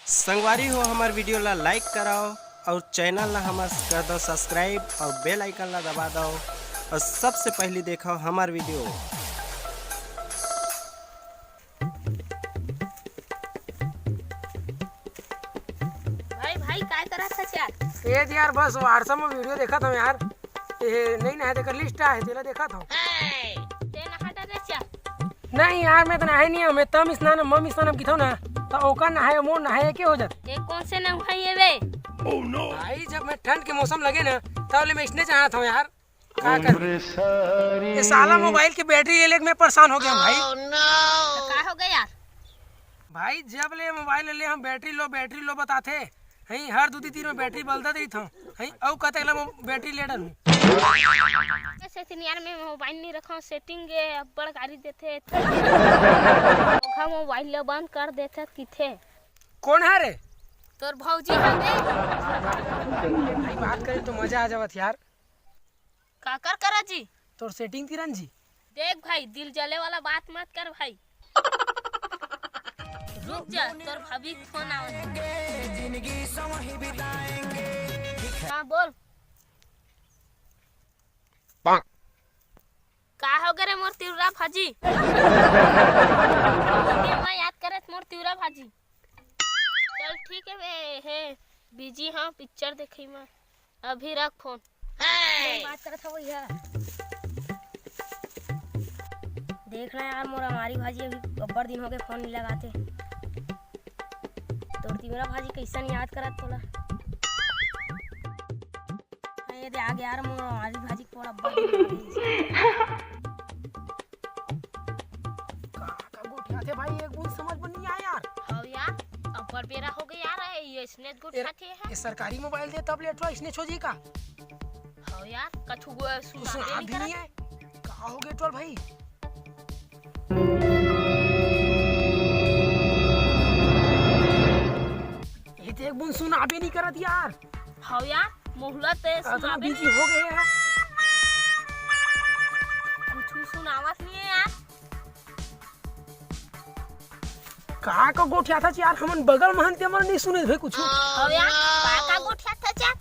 संगवारी हो हमार वीडियो ला लाइक कराओ और चैनल ला हमार कर दो सब्सक्राइब और बेल आइकन ला दबा दो और सबसे पहले देखो हमार वीडियो। भाई काय करत था यार? ये यार बस व्हाट्सएप में वीडियो देखा था यार। ये नहीं नहा देकर लिस्ट है तेरा देखा था। ते नहाता रे चा? नहीं यार मैं तो नहाए नहीं हूं। मैं तम स्नान मम स्नान की थो ना तो ओका नहाए मोर नहाए के हो जात। ये कौन से नंग भाई है बे? ओह नो भाई जब मैं ठंड के मौसम लगे ना तब मैं इसने चाहा था यार। क्या कर ये साला मोबाइल की बैटरी ले लेके मैं परेशान हो गया भाई। तो का हो गया यार? भाई जब ले मोबाइल ले हम बैटरी लो बताते हई हर 2-3 में बैटरी बदलता रही था हई औ कहते ला बैटरी ले डन ऐसे दिन यार मैं मोबाइल नहीं रखा सेटिंग बड़ गाड़ी देते मोबाइल ले बंद कर देते किथे। कौन है रे? तोर भौजी है बे। भाई बात करें तो मजा आ जावत यार। का करा जी? तोर सेटिंग तिरन जी। देख भाई दिल जले वाला बात मत कर भाई। रुक जा तोर भाभी फोन आवत। हाँ बोल। का हो गरे मोर तिउरा भाजी? मैं याद करत मोर तिउरा भाजी। चल ठीक है मैं है बिजी हाँ पिक्चर देखी मैं अभी रख फोन। बात करत था वो यार। देख रहा यार मोर हमारी भाजी अभी गब्बर दिन हो गए फोन नहीं लगाते। तोर तिउरा भाजी कैसा नहीं याद करत तोला? ये दे आ गया यार मोर हमारी भाजी पूरा थे भाई एक बुन समझ में नहीं आया यार। हो यार अब पर बेरा हो गया यार ये इसने गुड खाते हैं। ये सरकारी मोबाइल दे तब लेटवा इसने छोजी का। हो यार कछु सुना भी नहीं है। का हो गया टोल भाई? ये तो एक बुन सुना भी नहीं करत यार। हो यार मोहलत सुना बिजी हो गए यार। कुछ सुनावत नहीं है यार। का का गोठिया था यार हमन बगल महन ते मन नहीं सुने भाई कुछ। हो यार का गोठिया था चा?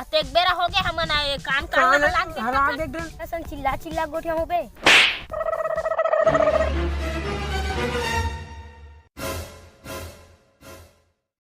अते एक बेरा हो गया हमन आए कान लाग देख ऐसा चिल्ला गोठिया हो बे।